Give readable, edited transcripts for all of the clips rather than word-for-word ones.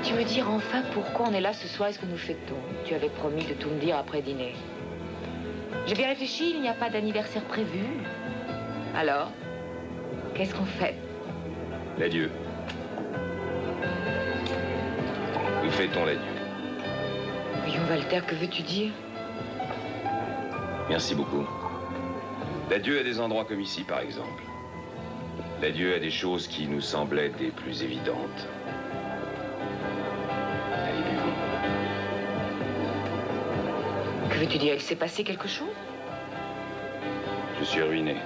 Tu veux dire enfin pourquoi on est là ce soir et ce que nous fêtons? Tu avais promis de tout me dire après dîner. J'ai bien réfléchi, il n'y a pas d'anniversaire prévu. Alors, qu'est-ce qu'on fait? L'adieu. Nous fêtons l'adieu. Voyons, Walter, que veux-tu dire? Merci beaucoup. L'adieu à des endroits comme ici, par exemple. L'adieu à des choses qui nous semblaient des plus évidentes. Que veux-tu dire? Il s'est passé quelque chose? Je suis ruiné.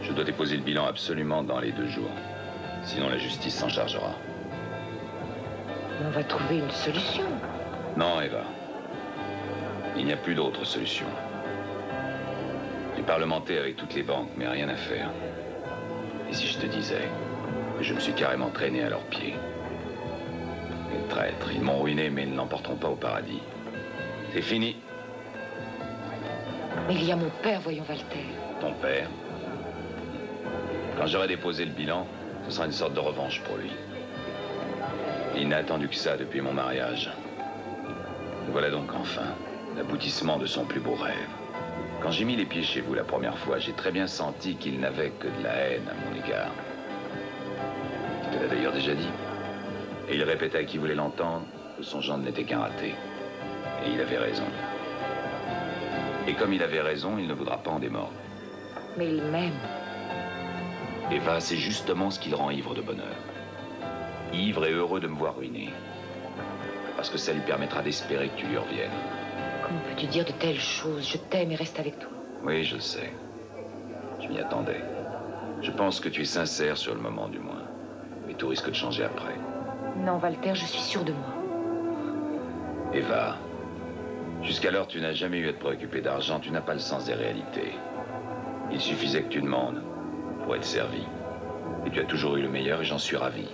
Je dois déposer le bilan absolument dans les 2 jours. Sinon, la justice s'en chargera. On va trouver une solution. Non, Eva. Il n'y a plus d'autre solution. Les parlementaires et toutes les banques, mais rien à faire. Et si je te disais que je me suis carrément traîné à leurs pieds? Les traîtres, ils m'ont ruiné, mais ils ne l'emporteront pas au paradis. C'est fini. Mais il y a mon père, voyons, Walter. Ton père? Quand j'aurai déposé le bilan, ce sera une sorte de revanche pour lui. Il n'a attendu que ça depuis mon mariage. Voilà donc enfin l'aboutissement de son plus beau rêve. Quand j'ai mis les pieds chez vous la première fois, j'ai très bien senti qu'il n'avait que de la haine à mon égard. Il te l'a d'ailleurs déjà dit. Et il répétait à qui voulait l'entendre que son gendre n'était qu'un raté. Et il avait raison. Et comme il avait raison, il ne voudra pas en démordre. Mais il m'aime. Eva, c'est justement ce qui le rend ivre de bonheur. Ivre et heureux de me voir ruiné. Parce que ça lui permettra d'espérer que tu lui reviennes. Comment peux-tu dire de telles choses? Je t'aime et reste avec toi. Oui, je le sais. Je m'y attendais. Je pense que tu es sincère sur le moment, du moins. Mais tout risque de changer après. Non, Walter, je suis sûre de moi. Eva, jusqu'alors, tu n'as jamais eu à te préoccuper d'argent. Tu n'as pas le sens des réalités. Il suffisait que tu demandes pour être servi. Et tu as toujours eu le meilleur et j'en suis ravi.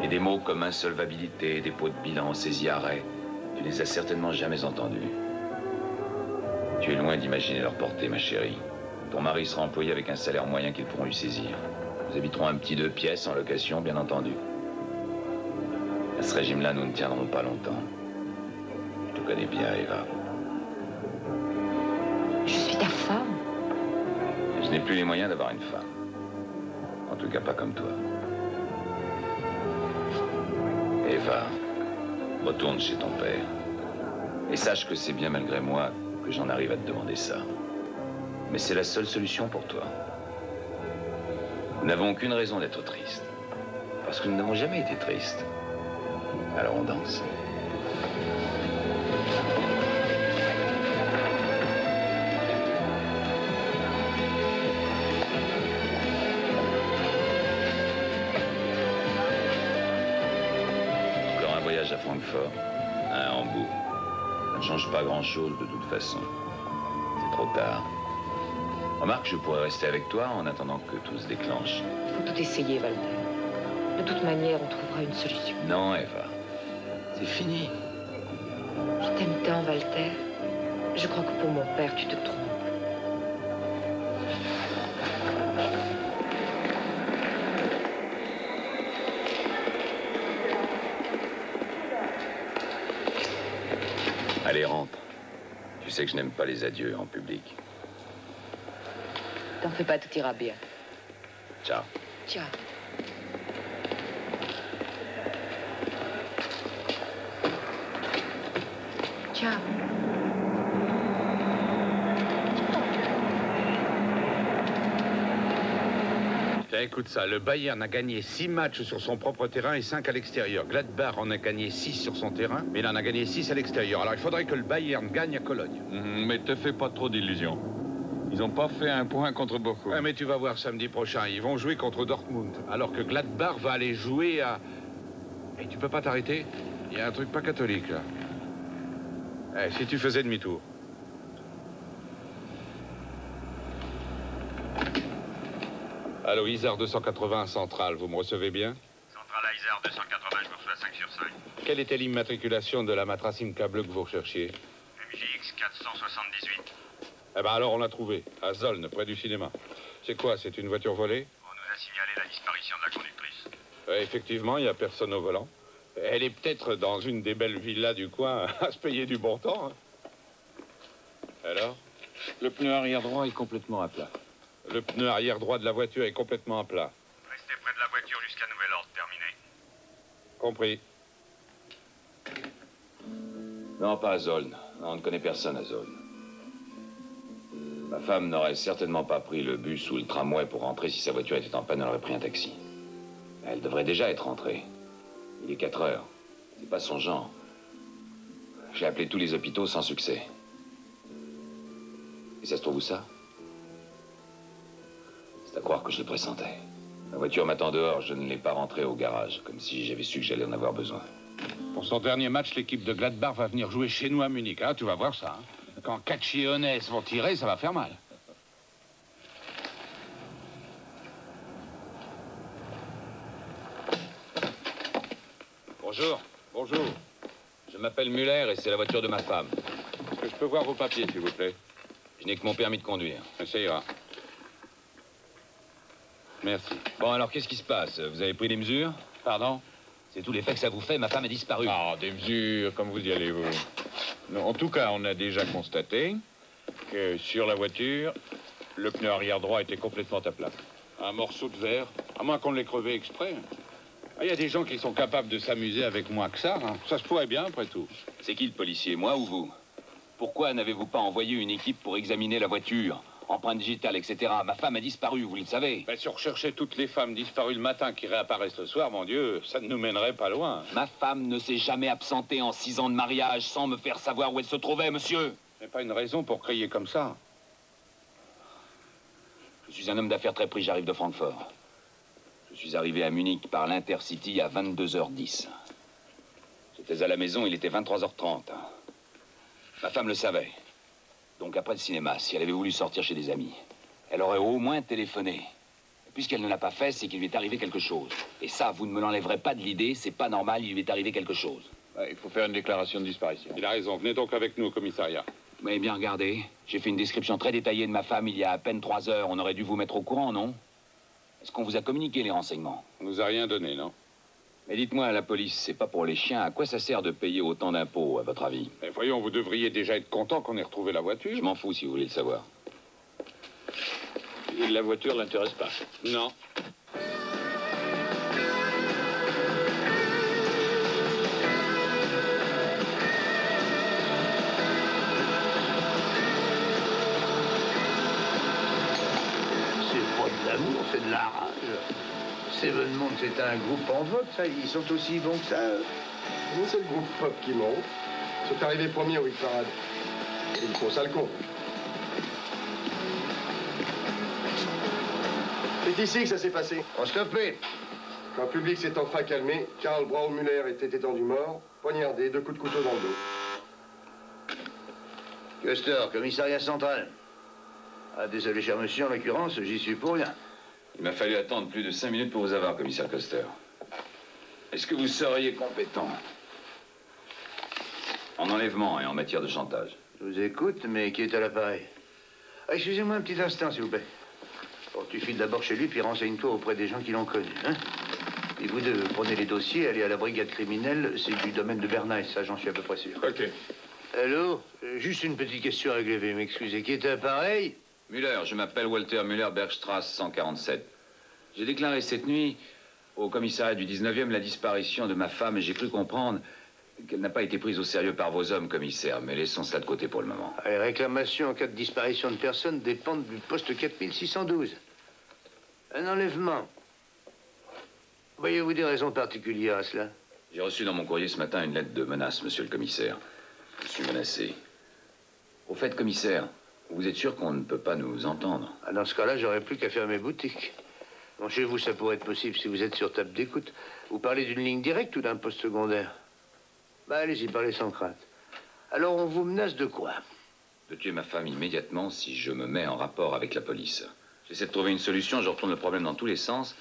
Et des mots comme insolvabilité, dépôt de bilan, saisie arrêt, tu ne les as certainement jamais entendus. Tu es loin d'imaginer leur portée, ma chérie. Ton mari sera employé avec un salaire moyen qu'ils pourront lui saisir. Nous habiterons un petit 2 pièces en location, bien entendu. À ce régime-là, nous ne tiendrons pas longtemps. Je te connais bien, Eva. Je suis ta femme. Je n'ai plus les moyens d'avoir une femme. En tout cas, pas comme toi. Eva, retourne chez ton père. Et sache que c'est bien malgré moi que j'en arrive à te demander ça. Mais c'est la seule solution pour toi. Nous n'avons aucune raison d'être tristes. Parce que nous n'avons jamais été tristes. Alors on danse. Encore un voyage à Francfort, un à Hambourg. Ça ne change pas grand-chose de toute façon. C'est trop tard. Remarque, je pourrais rester avec toi en attendant que tout se déclenche. Il faut tout essayer, Walter. De toute manière, on trouvera une solution. Non, Eva. C'est fini. Je t'aime tant, Walter. Je crois que pour mon père, tu te trompes. Allez, rentre. Tu sais que je n'aime pas les adieux en public. T'en fais pas, tout ira bien. Ciao. Ciao. Ciao. Tiens, écoute ça, le Bayern a gagné 6 matchs sur son propre terrain et 5 à l'extérieur. Gladbach en a gagné 6 sur son terrain, mais il en a gagné 6 à l'extérieur. Alors il faudrait que le Bayern gagne à Cologne. Mais te fais pas trop d'illusions. Ils n'ont pas fait un point contre Bochum. Ouais, mais tu vas voir samedi prochain, ils vont jouer contre Dortmund. Alors que Gladbach va aller jouer à... Et tu peux pas t'arrêter? Il y a un truc pas catholique, là. Eh, si tu faisais demi-tour. Allô, Isard 280 Centrale, vous me recevez bien? Centralizer 280, je vous reçois 5 sur 5. Quelle était l'immatriculation de la Matrasimka bleue que vous recherchiez? MJX 478. Eh ben alors on l'a trouvée, à Zoln, près du cinéma. C'est quoi, c'est une voiture volée? On nous a signalé la disparition de la conductrice. Effectivement, il n'y a personne au volant. Elle est peut-être dans une des belles villas du coin à se payer du bon temps. Hein. Alors? Le pneu arrière droit est complètement à plat. Le pneu arrière droit de la voiture est complètement à plat. Restez près de la voiture jusqu'à nouvel ordre terminé. Compris. Non, pas à Zoln. On ne connaît personne à Zoln. Ma femme n'aurait certainement pas pris le bus ou le tramway pour rentrer si sa voiture était en panne, elle aurait pris un taxi. Elle devrait déjà être rentrée. Il est 4 heures. C'est pas son genre. J'ai appelé tous les hôpitaux sans succès. Et ça se trouve où ça? C'est à croire que je le pressentais. Ma voiture m'attend dehors, je ne l'ai pas rentrée au garage, comme si j'avais su que j'allais en avoir besoin. Pour son dernier match, l'équipe de Gladbach va venir jouer chez nous à Munich. Hein, tu vas voir ça. Hein. Quand Kachi et Honès vont tirer, ça va faire mal. Bonjour. Bonjour. Je m'appelle Muller et c'est la voiture de ma femme. Est-ce que je peux voir vos papiers, s'il vous plaît? Je n'ai que mon permis de conduire. Ça ira. Merci. Bon, alors qu'est-ce qui se passe? Vous avez pris des mesures? Pardon? C'est tout l'effet que ça vous fait, ma femme a disparu. Ah, des mesures, comme vous y allez, vous. Non, en tout cas, on a déjà constaté que sur la voiture, le pneu arrière droit était complètement à plat. Un morceau de verre, à moins qu'on l'ait crevé exprès. Il y a des gens qui sont capables de s'amuser avec moins que ça. Hein. Ça se pourrait bien, après tout. C'est qui le policier, moi ou vous? Pourquoi n'avez-vous pas envoyé une équipe pour examiner la voiture? Empreinte digitale, etc. Ma femme a disparu, vous le savez. Ben, si on recherchait toutes les femmes disparues le matin qui réapparaissent le soir, mon Dieu, ça ne nous mènerait pas loin. Ma femme ne s'est jamais absentée en 6 ans de mariage sans me faire savoir où elle se trouvait, monsieur. Ce n'est pas une raison pour crier comme ça. Je suis un homme d'affaires très pris, j'arrive de Francfort. Je suis arrivé à Munich par l'Intercity à 22h10. J'étais à la maison, il était 23h30. Ma femme le savait. Donc après le cinéma, si elle avait voulu sortir chez des amis, elle aurait au moins téléphoné. Et puisqu'elle ne l'a pas fait, c'est qu'il lui est arrivé quelque chose. Et ça, vous ne me l'enlèverez pas de l'idée, c'est pas normal, il lui est arrivé quelque chose. Il faut faire une déclaration de disparition. Il a raison, venez donc avec nous au commissariat. Vous m'avez bien regardé. J'ai fait une description très détaillée de ma femme il y a à peine 3 heures. On aurait dû vous mettre au courant, non? Est-ce qu'on vous a communiqué les renseignements? On nous a rien donné, non? Mais dites-moi, la police, c'est pas pour les chiens. À quoi ça sert de payer autant d'impôts, à votre avis? Mais voyons, vous devriez déjà être content qu'on ait retrouvé la voiture. Je m'en fous si vous voulez le savoir. Et la voiture l'intéresse pas? Non. C'est pas de l'amour, c'est de la rage. Seven c'est un groupe en vogue, ça. Ils sont aussi bons que ça. Non, c'est le groupe pop qui monte. Ils sont arrivés premiers au hit parade. Et ils font ça le con. C'est ici que ça s'est passé. On stoppé. Quand le public s'est enfin calmé, Karl Braumüller était étendu mort, poignardé, 2 coups de couteau dans le dos. Custer, commissariat central. Ah, désolé, cher monsieur, en l'occurrence, j'y suis pour rien. Il m'a fallu attendre plus de 5 minutes pour vous avoir, commissaire Custer. Est-ce que vous seriez compétent en enlèvement et en matière de chantage? Je vous écoute, mais qui est à l'appareil? Ah, excusez-moi un petit instant, s'il vous plaît. Bon, tu files d'abord chez lui, puis renseigne-toi auprès des gens qui l'ont connu, hein? Et vous deux, prenez les dossiers, allez à la brigade criminelle, c'est du domaine de Bernays, ça, j'en suis à peu près sûr. OK. Allô? Juste une petite question à régler, veuillez m'excuser. Qui est à l'appareil? Müller, je m'appelle Walter Müller, Bergstrasse 147. J'ai déclaré cette nuit au commissariat du 19e la disparition de ma femme et j'ai cru comprendre qu'elle n'a pas été prise au sérieux par vos hommes, commissaire, mais laissons cela de côté pour le moment. Les réclamations en cas de disparition de personne dépendent du poste 4612. Un enlèvement. Voyez-vous des raisons particulières à cela? J'ai reçu dans mon courrier ce matin une lettre de menace, monsieur le commissaire. Je suis menacé. Au fait, commissaire, vous êtes sûr qu'on ne peut pas nous entendre? Ah, dans ce cas-là, j'aurais plus qu'à fermer boutique. Bon, chez vous, ça pourrait être possible si vous êtes sur table d'écoute. Vous parlez d'une ligne directe ou d'un poste secondaire? Bah, allez-y, parlez sans crainte. Alors, on vous menace de quoi? De tuer ma femme immédiatement si je me mets en rapport avec la police. J'essaie de trouver une solution, je retourne le problème dans tous les sens.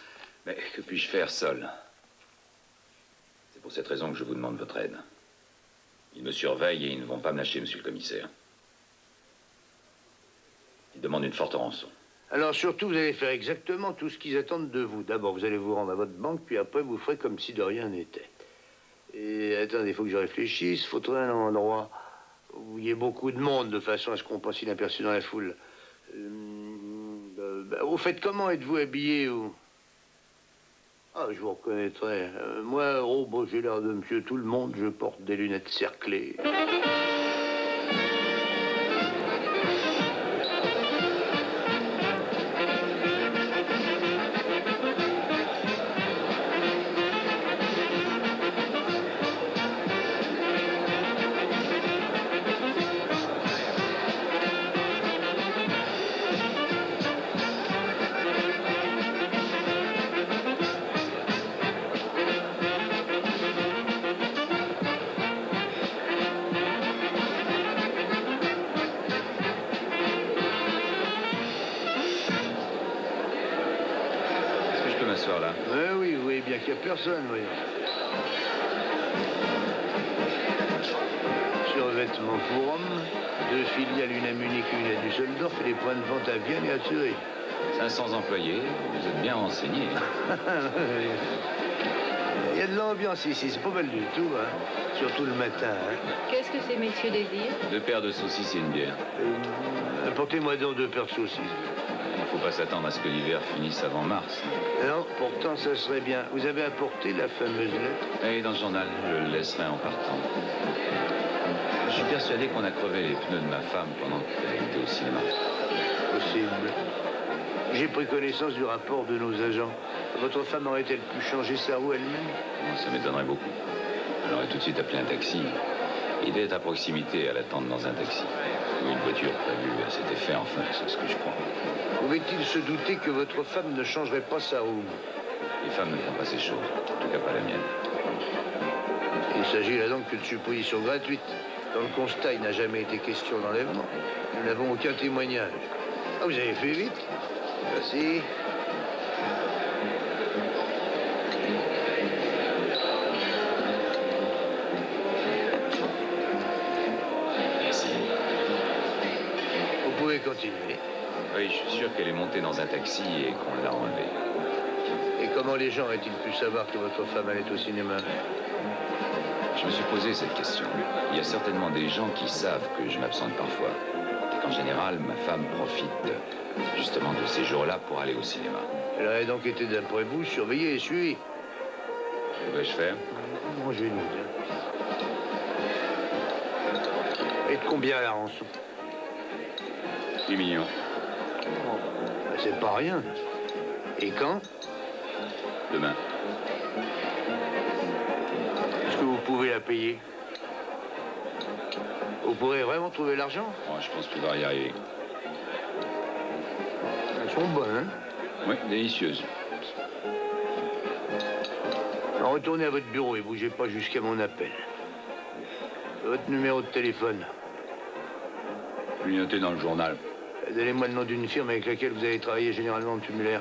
Mais que puis-je faire seul? pour cette raison que je vous demande votre aide. Ils me surveillent et ils ne vont pas me lâcher, monsieur le commissaire. Ils demandent une forte rançon. Alors surtout, vous allez faire exactement tout ce qu'ils attendent de vous. D'abord, vous allez vous rendre à votre banque, puis après, vous ferez comme si de rien n'était. Et attendez, il faut que je réfléchisse. Il faudrait un endroit où il y ait beaucoup de monde, de façon à ce qu'on passe inaperçu dans la foule. Vous faites comment? Êtes-vous habillé ou... Ah, je vous reconnaîtrai. Moi, oh, bon, j'ai l'air de monsieur tout le monde. Je porte des lunettes cerclées. Là. Oui, vous voyez bien qu'il n'y a personne, oui. Survêtement pour hommes, 2 filiales, une à Munich et une à Düsseldorf, et les points de vente à Vienne et à Zurich. 500 employés, vous êtes bien renseignés. Il y a de l'ambiance ici, c'est pas mal du tout, hein. Surtout le matin, hein. Qu'est-ce que ces messieurs désirent? 2 paires de saucisses et une bière. Apportez-moi donc 2 paires de saucisses. Il ne faut pas s'attendre à ce que l'hiver finisse avant mars. Non, pourtant, ça serait bien. Vous avez apporté la fameuse lettre? Et dans le journal, je le laisserai en partant. Je suis persuadé qu'on a crevé les pneus de ma femme pendant qu'elle était au cinéma. Possible. J'ai pris connaissance du rapport de nos agents. Votre femme aurait-elle pu changer sa roue elle-même? Bon, ça m'étonnerait beaucoup. J'aurais tout de suite appelé un taxi. Il était à proximité, à l'attendre dans un taxi. Ou une voiture prévue à cet effet, enfin, c'est ce que je crois. Pouvait-il se douter que votre femme ne changerait pas sa roue? Les femmes ne font pas ces choses, en tout cas pas la mienne. Il s'agit là donc d'une supposition gratuite. Dans le constat, il n'a jamais été question d'enlèvement. Nous n'avons aucun témoignage. Ah, vous avez fait vite. Merci. Merci. Vous pouvez continuer. Oui, je suis sûr qu'elle est montée dans un taxi et qu'on l'a enlevée. Et comment les gens auraient-ils pu savoir que votre femme allait au cinéma? Je me suis posé cette question. Il y a certainement des gens qui savent que je m'absente parfois. Et qu'en général, ma femme profite justement de ces jours-là pour aller au cinéma. Elle aurait donc été, d'après vous, surveillée et suivie. Que vais-je faire? Mangez une. Et de combien la rançon? 8 millions. C'est pas rien. Et quand? Demain. Est-ce que vous pouvez la payer? Vous pourrez vraiment trouver l'argent? Oh, je pense pouvoir y arriver. Elles sont bonnes, hein? Oui, délicieuses. Alors, retournez à votre bureau et bougez pas jusqu'à mon appel. Votre numéro de téléphone. Je l'ai noté dans le journal. Donnez-moi le nom d'une firme avec laquelle vous avez travaillé généralement, M. Muller.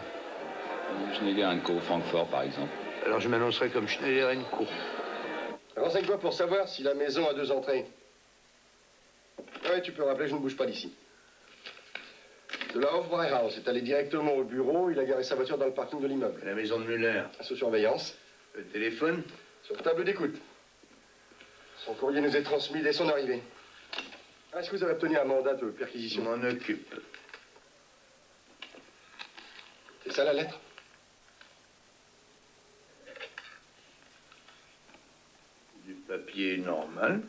Schneider & Co. Francfort, par exemple. Alors je m'annoncerai comme Schneider & Co. Renseigne-toi pour savoir si la maison a 2 entrées. Ah oui, tu peux rappeler, je ne bouge pas d'ici. De la Hofbräuhaus est allé directement au bureau. Il a garé sa voiture dans le parking de l'immeuble. La maison de Muller. Sous surveillance. Le téléphone? Sur table d'écoute. Son courrier nous est transmis dès son arrivée. Est-ce que vous avez obtenu un mandat de Je perquisition? m'en occupe. C'est ça la lettre? Du papier normal.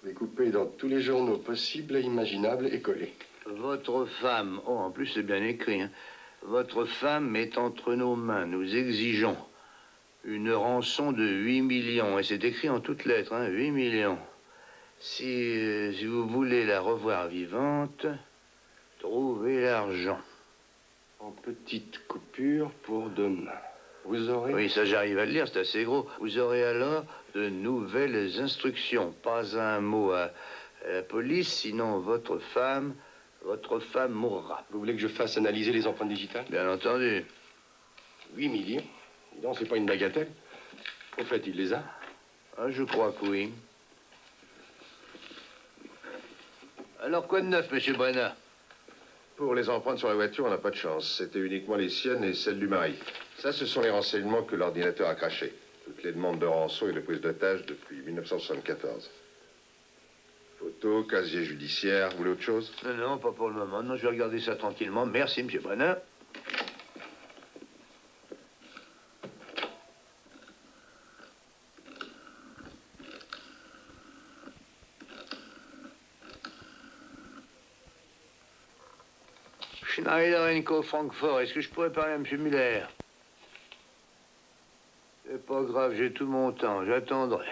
Découpé dans tous les journaux possibles et imaginables et collé. Votre femme, oh en plus c'est bien écrit, hein. Votre femme est entre nos mains. Nous exigeons une rançon de 8 millions. Et c'est écrit en toutes lettres, hein, 8 millions. Si vous voulez la revoir vivante, trouvez l'argent. En petites coupures pour demain. Vous aurez... Oui, ça j'arrive à le lire, c'est assez gros. Vous aurez alors de nouvelles instructions. Pas un mot à la police, sinon votre femme mourra. Vous voulez que je fasse analyser les empreintes digitales? Bien entendu. 8 millions. Non, c'est pas une bagatelle. Au fait, il les a. Ah, je crois que oui. Alors, quoi de neuf, monsieur Brenna? Pour les empreintes sur la voiture, on n'a pas de chance. C'était uniquement les siennes et celles du mari. Ça, ce sont les renseignements que l'ordinateur a crachés. Toutes les demandes de rançon et de prise d'otage depuis 1974. Photos, casier judiciaire, vous voulez autre chose? Non, non, pas pour le moment. Non, je vais regarder ça tranquillement. Merci, monsieur Brenna. Schneider & Co. Francfort. Est-ce que je pourrais parler à monsieur Muller? C'est pas grave, j'ai tout mon temps. J'attendrai.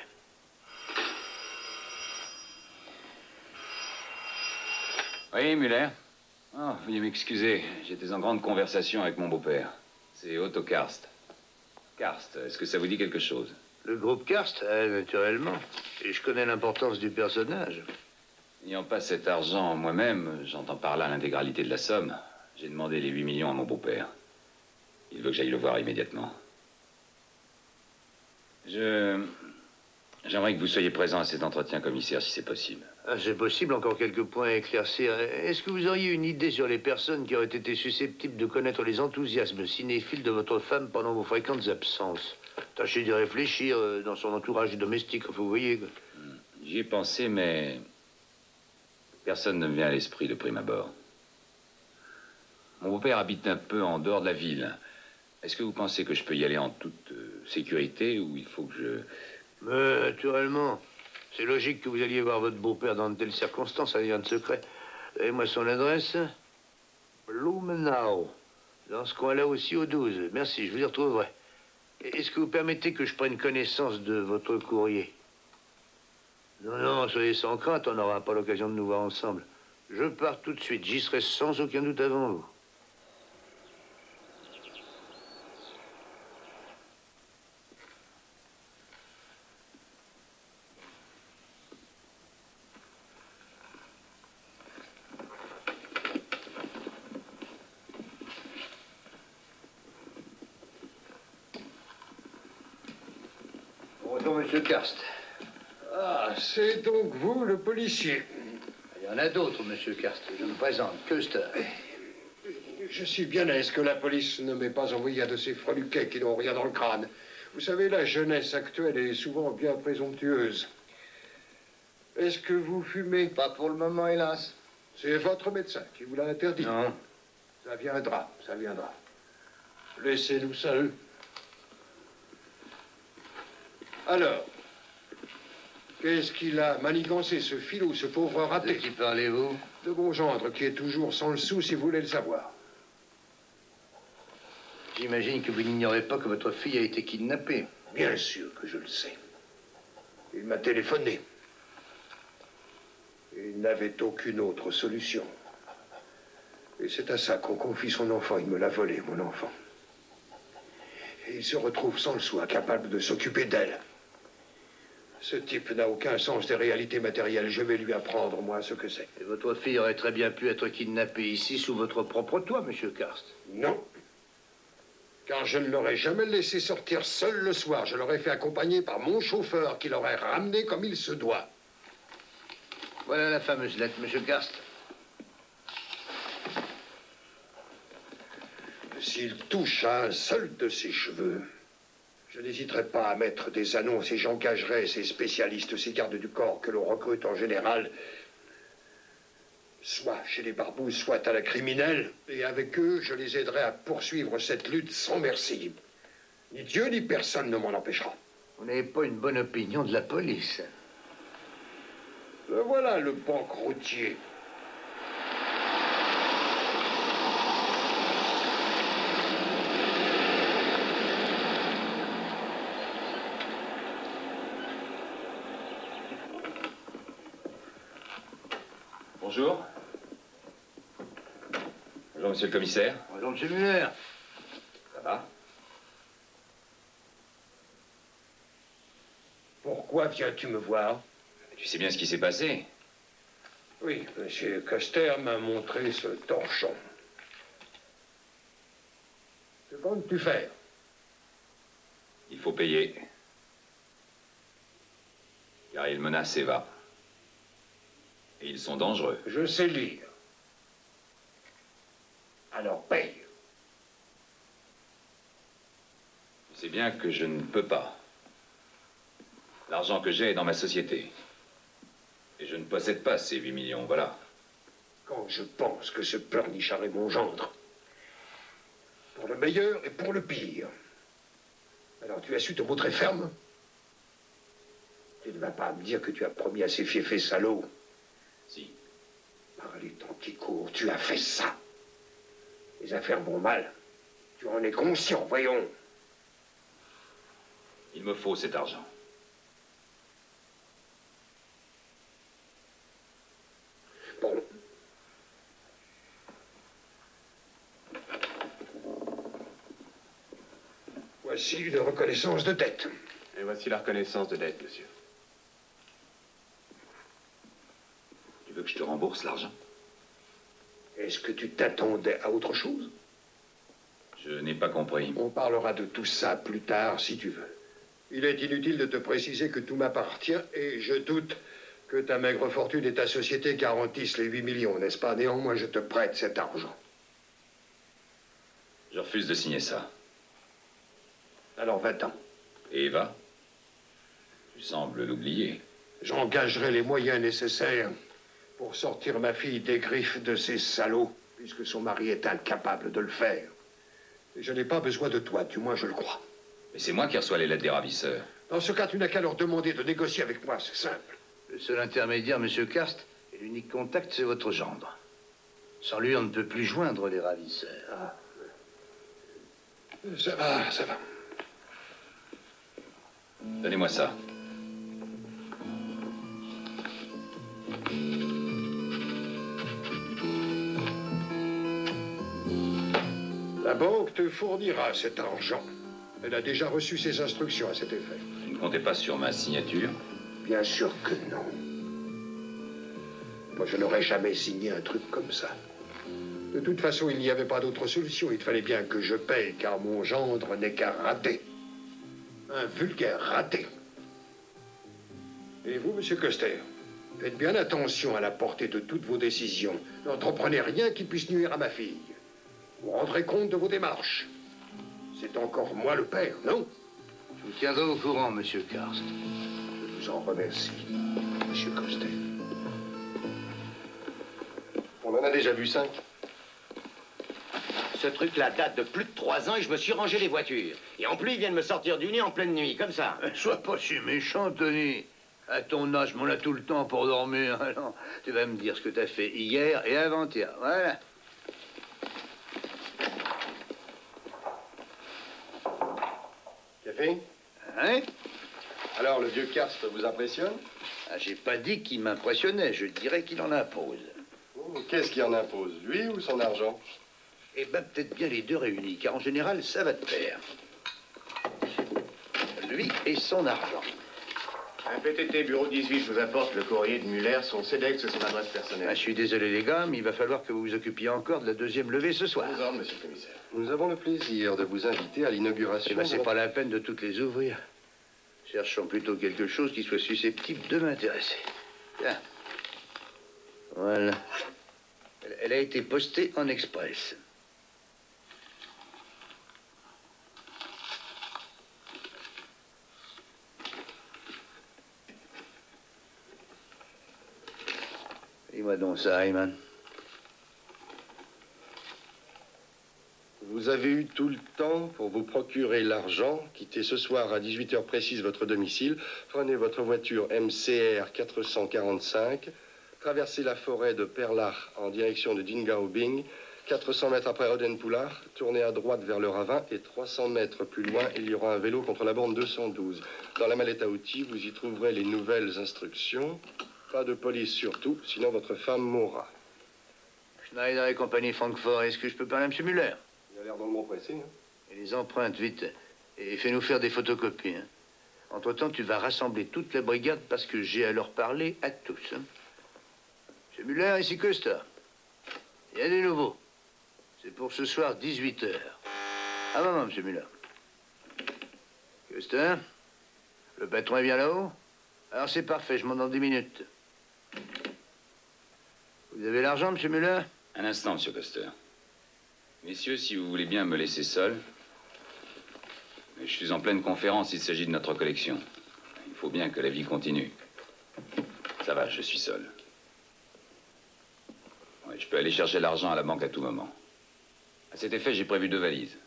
Oui, Muller. Oh, veuillez m'excuser. J'étais en grande conversation avec mon beau-père. C'est Otto Karst. Karst, est-ce que ça vous dit quelque chose? Le groupe Karst, naturellement. Et je connais l'importance du personnage. N'ayant pas cet argent moi-même, j'entends par là l'intégralité de la somme. J'ai demandé les 8 millions à mon beau-père. Il veut que j'aille le voir immédiatement. J'aimerais que vous soyez présent à cet entretien, commissaire, si c'est possible. Ah, c'est possible, encore quelques points à éclairsir. Est-ce que vous auriez une idée sur les personnes qui auraient été susceptibles de connaître les enthousiasmes cinéphiles de votre femme pendant vos fréquentes absences? Tâchez d'y réfléchir dans son entourage domestique, vous voyez. J'y ai pensé, mais personne ne me vient à l'esprit de prime abord. Mon beau-père habite un peu en dehors de la ville. Est-ce que vous pensez que je peux y aller en toute sécurité ou il faut que je... Mais naturellement. C'est logique que vous alliez voir votre beau-père dans de telles circonstances, ça rien de secret. Et moi son adresse? Blumenau. Dans ce coin-là aussi au 12. Merci, je vous y retrouverai. Est-ce que vous permettez que je prenne connaissance de votre courrier? Non, non, soyez sans crainte, on n'aura pas l'occasion de nous voir ensemble. Je pars tout de suite, j'y serai sans aucun doute avant vous. Bonjour, monsieur Karst. Ah, c'est donc vous, le policier. Il y en a d'autres, monsieur Karst. Je me présente, Köster. Je suis bien aise que la police ne m'ait pas envoyé à de ces freluquets qui n'ont rien dans le crâne. Vous savez, la jeunesse actuelle est souvent bien présomptueuse. Est-ce que vous fumez? Pas pour le moment, hélas. C'est votre médecin qui vous l'a interdit. Non. Ça viendra, ça viendra. Laissez-nous seuls. Alors, qu'est-ce qu'il a manigancé, ce filou, ce pauvre De raté? qui parlez-vous? De mon gendre, qui est toujours sans le sou, si vous voulez le savoir. J'imagine que vous n'ignorez pas que votre fille a été kidnappée. Bien sûr que je le sais. Il m'a téléphoné. Il n'avait aucune autre solution. Et c'est à ça qu'on confie son enfant. Il me l'a volé, mon enfant. Et il se retrouve sans le sou, incapable de s'occuper d'elle. Ce type n'a aucun sens des réalités matérielles. Je vais lui apprendre, moi, ce que c'est. Et votre fille aurait très bien pu être kidnappée ici, sous votre propre toit, monsieur Karst. Non. Car je ne l'aurais jamais laissé sortir seul le soir. Je l'aurais fait accompagner par mon chauffeur qui l'aurait ramené comme il se doit. Voilà la fameuse lettre, monsieur Karst. S'il touche à un seul de ses cheveux, je n'hésiterai pas à mettre des annonces et j'engagerai ces spécialistes, ces gardes du corps que l'on recrute en général, soit chez les barbouzes, soit à la criminelle. Et avec eux, je les aiderai à poursuivre cette lutte sans merci. Ni Dieu ni personne ne m'en empêchera. Vous n'avez pas une bonne opinion de la police. Le voilà, le banqueroutier. Bonjour. Bonjour, monsieur le commissaire. Bonjour, monsieur Muller. Ça va? Pourquoi viens-tu me voir? Tu sais bien ce qui s'est passé? Oui, monsieur Köster m'a montré ce torchon. Que comptes-tu faire? Il faut payer. Car ils menacent Eva. Et ils sont dangereux. Je sais lire. Alors paye. Tu sais bien que je ne peux pas. L'argent que j'ai est dans ma société. Et je ne possède pas ces 8 millions, voilà. Quand je pense que ce pleurnichard est mon gendre, pour le meilleur et pour le pire, alors tu as su te montrer ferme? Tu ne vas pas me dire que tu as promis à ces fiefés salauds. Si. Par les temps qui courent, tu as fait ça. Les affaires vont mal. Tu en es conscient, voyons. Il me faut cet argent. Bon. Voici une reconnaissance de dette. Et voici la reconnaissance de dette, monsieur. Tu veux que je te rembourse l'argent? Est-ce que tu t'attendais à autre chose? Je n'ai pas compris. On parlera de tout ça plus tard, si tu veux. Il est inutile de te préciser que tout m'appartient, et je doute que ta maigre fortune et ta société garantissent les 8 millions, n'est-ce pas? Néanmoins, je te prête cet argent. Je refuse de signer ça. Alors va-t'en. Et Eva? Tu sembles l'oublier. J'engagerai les moyens nécessaires pour sortir ma fille des griffes de ces salauds, puisque son mari est incapable de le faire. Et je n'ai pas besoin de toi, du moins je le crois. Mais c'est moi qui reçois les lettres des ravisseurs. Dans ce cas, tu n'as qu'à leur demander de négocier avec moi, c'est simple. Le seul intermédiaire, monsieur Karst, et l'unique contact, c'est votre gendre. Sans lui, on ne peut plus joindre les ravisseurs. Ah. Ça va, ça va. Donnez-moi ça. La banque te fournira cet argent. Elle a déjà reçu ses instructions à cet effet. Tu ne comptez pas sur ma signature? Bien sûr que non. Moi, je n'aurais jamais signé un truc comme ça. De toute façon, il n'y avait pas d'autre solution. Il fallait bien que je paye, car mon gendre n'est qu'un raté. Un vulgaire raté. Et vous, monsieur Custer, faites bien attention à la portée de toutes vos décisions. N'entreprenez rien qui puisse nuire à ma fille. Vous rendrez compte de vos démarches. C'est encore moi le père, non? Je vous tiendrai au courant, monsieur Karst. Je vous en remercie, monsieur Custer. On en a déjà vu 5. Ce truc-là date de plus de 3 ans et je me suis rangé les voitures. Et en plus, ils viennent me sortir du nez en pleine nuit, comme ça. Sois pas si méchant, Tony. À ton âge, on a tout le temps pour dormir. Alors, tu vas me dire ce que tu as fait hier et avant-hier. Voilà. Café? Hein? Alors, le vieux Karst vous impressionne? Ah, j'ai pas dit qu'il m'impressionnait, je dirais qu'il en impose. Oh, qu'est-ce qui en impose, lui ou son argent? Eh ben, peut-être bien les deux réunis, car en général, ça va de pair. Lui et son argent. Un PTT bureau 18, je vous apporte le courrier de Muller, son CEDEX et son adresse personnelle. Ah, je suis désolé, les gars, mais il va falloir que vous vous occupiez encore de la deuxième levée ce soir. Aux ordres, monsieur le commissaire. Nous avons le plaisir de vous inviter à l'inauguration. Eh ben, c'est pas la peine de toutes les ouvrir. Cherchons plutôt quelque chose qui soit susceptible de m'intéresser. Tiens. Voilà. Elle a été postée en express. Dis-moi donc ça, Ayman. Vous avez eu tout le temps pour vous procurer l'argent. Quittez ce soir à 18h précise votre domicile. Prenez votre voiture MCR 445. Traversez la forêt de Perlach en direction de Dingaobing. 400 mètres après Odenpullar, tournez à droite vers le ravin et 300 mètres plus loin, il y aura un vélo contre la borne 212. Dans la mallette à outils, vous y trouverez les nouvelles instructions. Pas de police surtout, sinon votre femme mourra. Schneider et compagnie Francfort, est-ce que je peux parler à M. Muller? Il a l'air dans le mot pressé, hein? Et les empreintes, vite. Et fais-nous faire des photocopies. Hein. Entre-temps, tu vas rassembler toute la brigade parce que j'ai à leur parler à tous. Hein. M. Muller, ici Custer. Il y a des nouveaux. C'est pour ce soir, 18h. Ah, maman, M. Muller. Custer, le patron est bien là-haut? Alors c'est parfait, je monte dans 10 minutes. Vous avez l'argent, monsieur Muller? Un instant, monsieur Coster. Messieurs, si vous voulez bien me laisser seul. Mais je suis en pleine conférence, il s'agit de notre collection. Il faut bien que la vie continue. Ça va, je suis seul. Ouais, je peux aller chercher l'argent à la banque à tout moment. À cet effet, j'ai prévu 2 valises.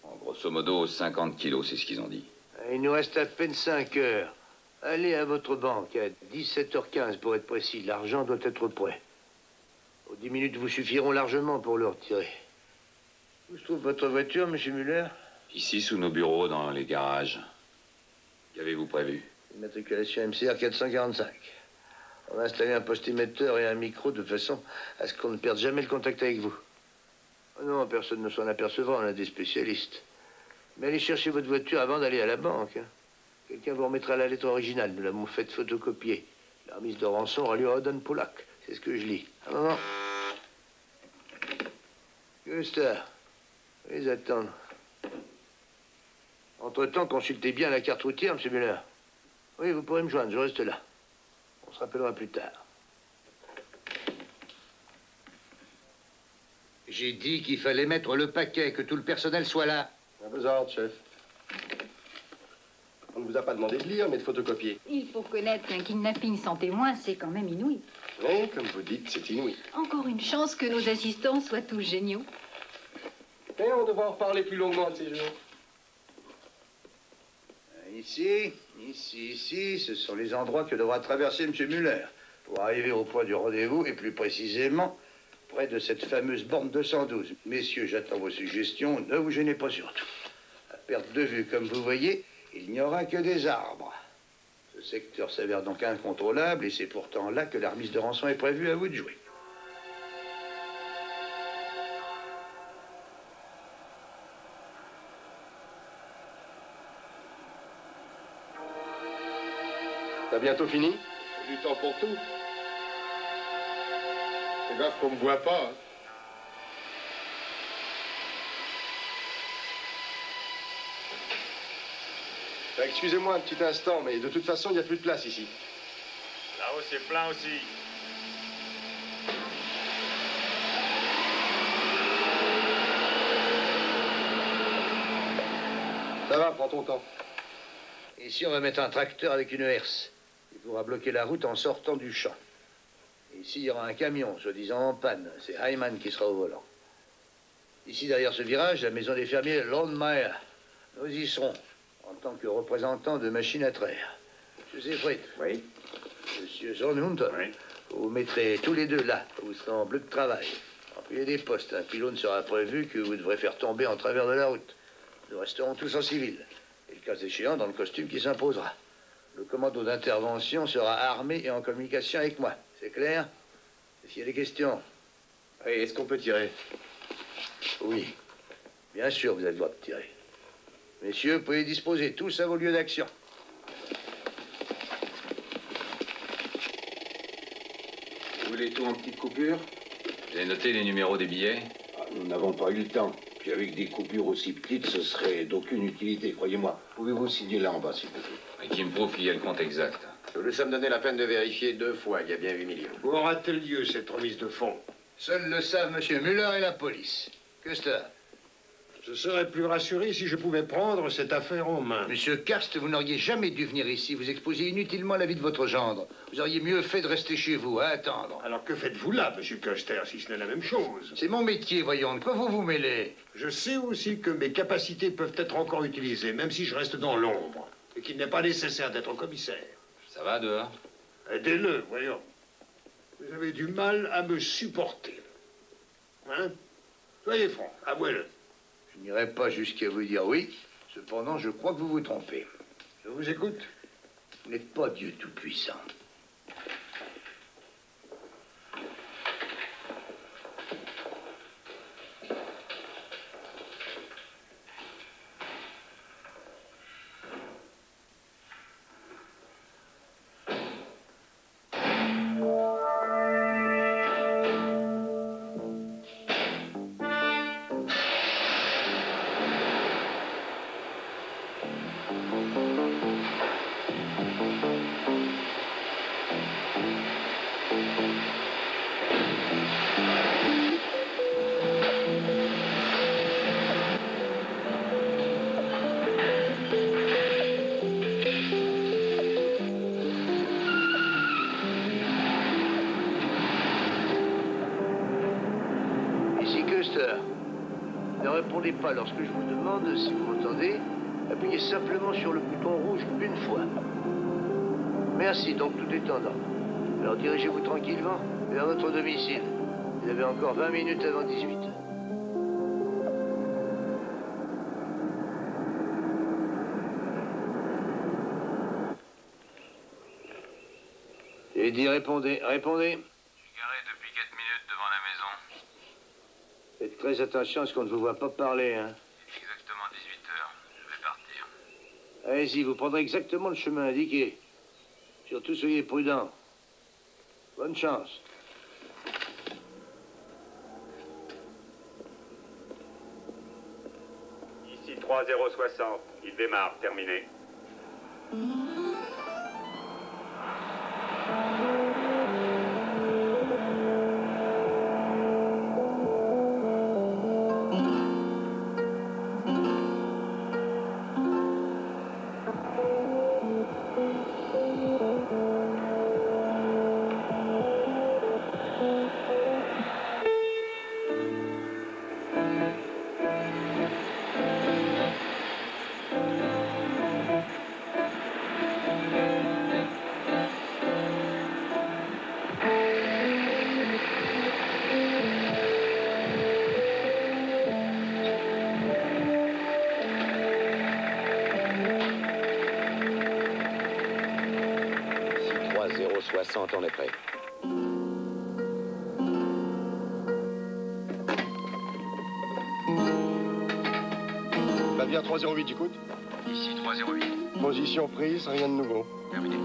Bon, grosso modo, 50 kilos, c'est ce qu'ils ont dit. Il nous reste à peine 5 heures. Allez à votre banque à 17h15 pour être précis. L'argent doit être prêt. Aux 10 minutes vous suffiront largement pour le retirer. Où se trouve votre voiture, monsieur Muller? Ici, sous nos bureaux, dans les garages. Qu'avez-vous prévu? Immatriculation MCR 445. On a installé un poste émetteur et un micro de façon à ce qu'on ne perde jamais le contact avec vous. Oh non, personne ne s'en apercevra, on a des spécialistes. Mais allez chercher votre voiture avant d'aller à la banque. Hein. Quelqu'un vous remettra la lettre originale. Nous l'avons faite photocopier. La remise de rançon aura lieu à Oden-Polak. C'est ce que je lis. Un moment. Gustav, les attendre. Entre-temps, consultez bien la carte routière, monsieur Muller. Oui, vous pourrez me joindre, je reste là. On se rappellera plus tard. J'ai dit qu'il fallait mettre le paquet, que tout le personnel soit là. Un besoin, chef. On ne vous a pas demandé de lire, mais de photocopier. Il faut reconnaître qu'un kidnapping sans témoin, c'est quand même inouï. Oui, comme vous dites, c'est inouï. Encore une chance que nos assistants soient tous géniaux. Et on devra en reparler plus longuement de ces jours. Ici, ce sont les endroits que devra traverser M. Muller pour arriver au point du rendez-vous et plus précisément près de cette fameuse borne 212. Messieurs, j'attends vos suggestions, ne vous gênez pas surtout. À perte de vue, comme vous voyez, il n'y aura que des arbres. Ce secteur s'avère donc incontrôlable et c'est pourtant là que la remise de rançon est prévue, à vous de jouer. T'as bientôt fini? Du temps pour tout. Fais gaffe qu'on me voit pas. Hein. Excusez-moi un petit instant, mais de toute façon, il n'y a plus de place ici. Là-haut, c'est plein aussi. Ça va, prends ton temps. Ici, on va mettre un tracteur avec une herse. Il pourra bloquer la route en sortant du champ. Et ici, il y aura un camion, soi-disant en panne. C'est Hyman qui sera au volant. Ici, derrière ce virage, la maison des fermiers Londmeyer. Nous y serons, en tant que représentants de machines à traire. Monsieur Siegfried. Oui. Monsieur Zornhund. Oui. Vous mettrez tous les deux là. Vous serez en bleu de travail. Appuyez des postes. Un pylône sera prévu que vous devrez faire tomber en travers de la route. Nous resterons tous en civil. Et le cas échéant, dans le costume qui s'imposera. Le commando d'intervention sera armé et en communication avec moi. C'est clair? Est-ce qu'il y a des questions? Oui, est-ce qu'on peut tirer? Oui. Bien sûr, vous avez le droit de tirer. Messieurs, vous pouvez disposer tous à vos lieux d'action. Vous voulez tout en petites coupures? Vous avez noté les numéros des billets? Nous n'avons pas eu le temps. Puis avec des coupures aussi petites, ce serait d'aucune utilité, croyez-moi. Pouvez-vous signer là en bas, s'il vous plaît? Et qui me prouve qu'il y a le compte exact. Nous nous sommes donné la peine de vérifier 2 fois. Il y a bien 8 millions. Où aura-t-elle lieu, cette remise de fonds? Seuls le savent M. Muller et la police. Custer. Je serais plus rassuré si je pouvais prendre cette affaire en main. Monsieur Karst, vous n'auriez jamais dû venir ici. Vous exposiez inutilement la vie de votre gendre. Vous auriez mieux fait de rester chez vous, à attendre. Alors que faites-vous là, monsieur Custer, si ce n'est la même chose? C'est mon métier, voyons. De quoi vous vous mêlez? Je sais aussi que mes capacités peuvent être encore utilisées, même si je reste dans l'ombre. Et qu'il n'est pas nécessaire d'être commissaire. Ça va dehors? Aidez-le, voyons. Vous avez du mal à me supporter. Hein? Soyez franc, avouez-le. Je n'irai pas jusqu'à vous dire oui. Cependant, je crois que vous vous trompez. Je vous écoute. Vous n'êtes pas Dieu Tout-Puissant. moteur. Ne répondez pas lorsque je vous demande si vous m'entendez. Appuyez simplement sur le bouton rouge une fois. Merci, donc tout est en ordre. Alors dirigez-vous tranquillement vers votre domicile. Vous avez encore 20 minutes avant 18 h. J'ai dit répondez, répondez. Je suis garé depuis 4 minutes devant la maison. Faites très attention à ce qu'on ne vous voit pas parler, hein. Exactement 18 h. Je vais partir. Allez-y, vous prendrez exactement le chemin indiqué. Surtout, soyez prudents. Bonne chance. Ici 3060. Il démarre, terminé. On est prêt. Bavière 308, j'écoute. Ici 308. Position prise, rien de nouveau. Terminé.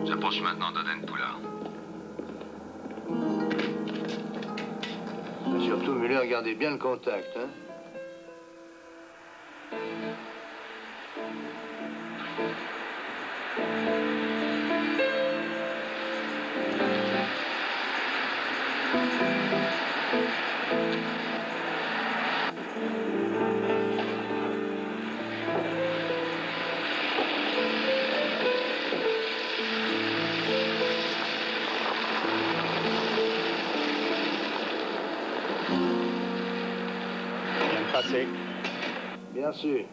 J'approche maintenant d'Odenpula. Surtout, Muller, gardez bien le contact, hein. Passé. Bien sûr.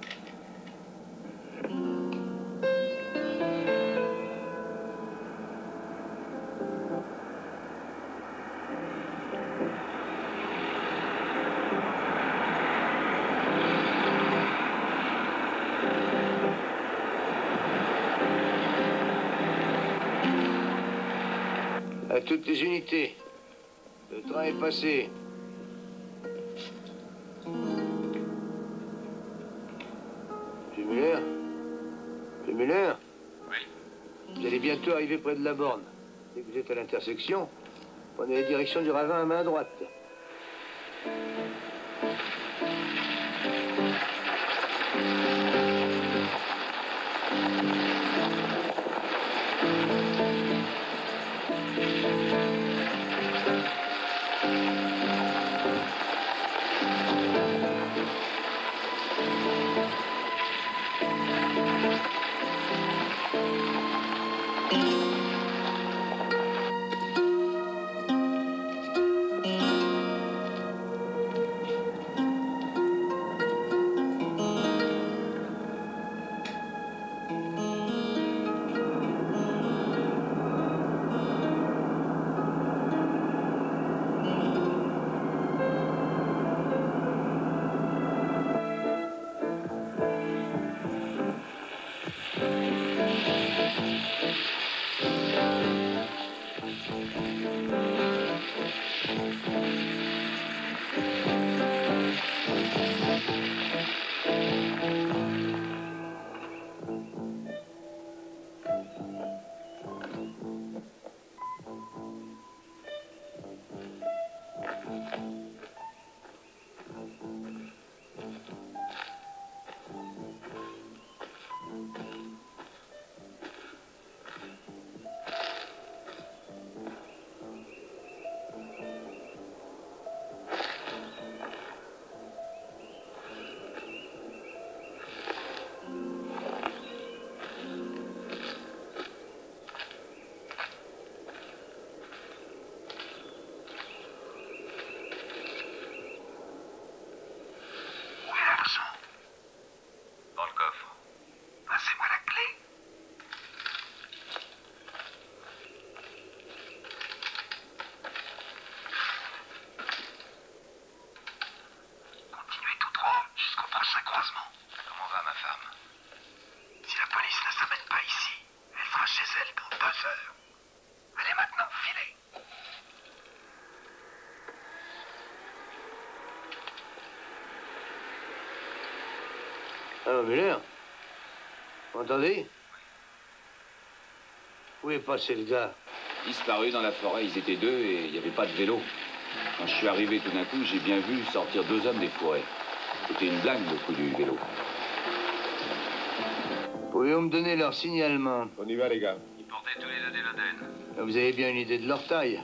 À toutes les unités, le train est passé. Muller? Oui. Vous allez bientôt arriver près de la borne. Dès que vous êtes à l'intersection, prenez la direction du ravin à main droite. heures. Allez maintenant, filez. Ah, Muller? Vous entendez? Où est passé le gars? Disparu dans la forêt, ils étaient deux et il n'y avait pas de vélo. Quand je suis arrivé tout d'un coup, j'ai bien vu sortir deux hommes des forêts. C'était une blague, le coup du vélo. Pouvez-vous me donner leur signalement? On y va, les gars. Ils portaient tous les deux des Loden. Vous avez bien une idée de leur taille?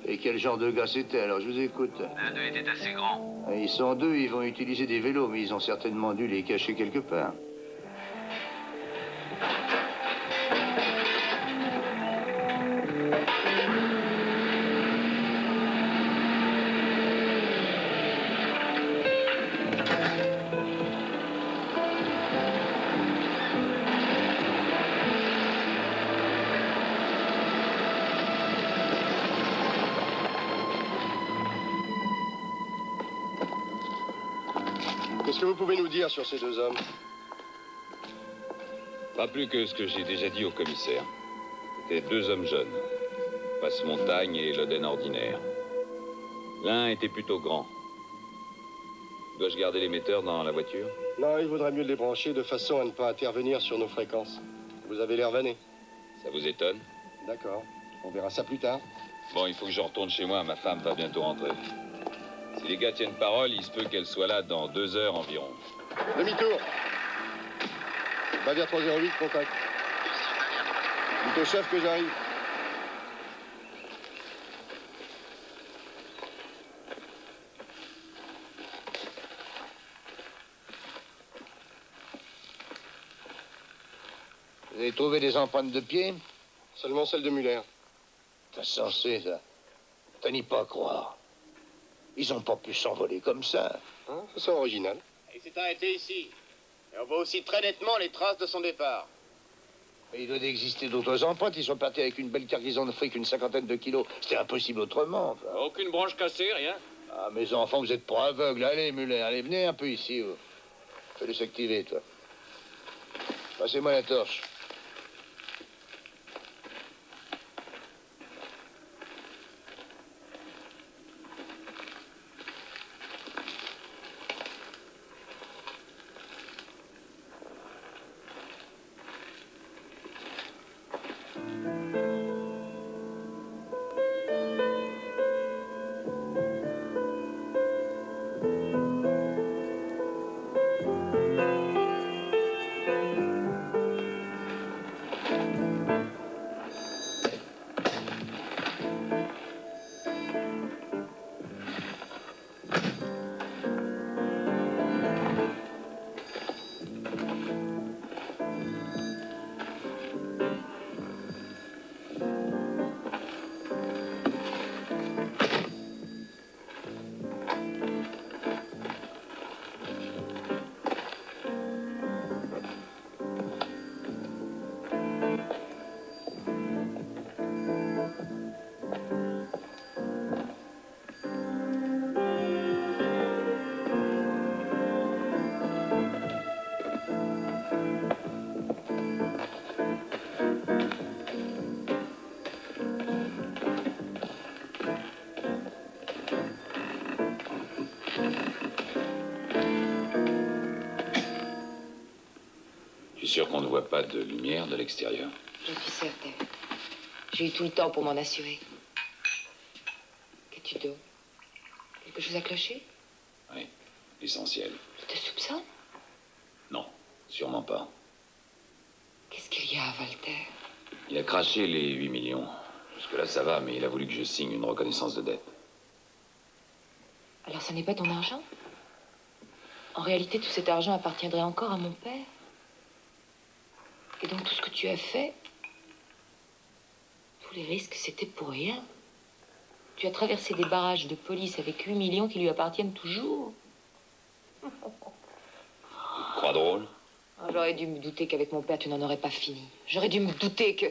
Et quel genre de gars c'était? Alors, je vous écoute. L'un d'eux était assez grand. Ils sont deux, ils vont utiliser des vélos, mais ils ont certainement dû les cacher quelque part. Qu'est-ce que vous pouvez nous dire sur ces deux hommes? Pas plus que ce que j'ai déjà dit au commissaire. C'était deux hommes jeunes. Passe-montagne et Loden ordinaire. L'un était plutôt grand. Dois-je garder l'émetteur dans la voiture? Non, il vaudrait mieux les brancher de façon à ne pas intervenir sur nos fréquences. Vous avez l'air vanné. Ça vous étonne? D'accord. On verra ça plus tard. Bon, il faut que je retourne chez moi. Ma femme va bientôt rentrer. Si les gars tiennent parole, il se peut qu'elle soit là dans 2 heures environ. Demi-tour. Bavière 308, contact. Dites au chef que j'arrive. Vous avez trouvé des empreintes de pied? Seulement celle de Muller. C'est insensé, ça. T'as n'y pas à croire. Ils ont pas pu s'envoler comme ça. Hein, façon originale. Il s'est arrêté ici. Et on voit aussi très nettement les traces de son départ. Mais il doit exister d'autres empreintes. Ils sont partis avec une belle cargaison de fric, une 50aine de kilos. C'était impossible autrement. Enfin. Aucune branche cassée, rien? Ah, mes enfants, vous êtes pas aveugles. Allez, Muller, allez, venez un peu ici. Fais-le s'activer, toi. Passez-moi la torche. Je suis sûr qu'on ne voit pas de lumière de l'extérieur. Je suis certaine. J'ai eu tout le temps pour m'en assurer. Qu'as-tu donc? Quelque chose à clocher? Oui, l'essentiel. Tu te soupçonnes? Non, sûrement pas. Qu'est-ce qu'il y a, Walter? Il a craché les 8 millions. Jusque-là, ça va, mais il a voulu que je signe une reconnaissance de dette. Alors, ça n'est pas ton argent? En réalité, tout cet argent appartiendrait encore à mon père. Et donc, tout ce que tu as fait, tous les risques, c'était pour rien. Tu as traversé des barrages de police avec 8 millions qui lui appartiennent toujours. Tu te crois drôle? Oh, j'aurais dû me douter qu'avec mon père, tu n'en aurais pas fini. J'aurais dû me douter que...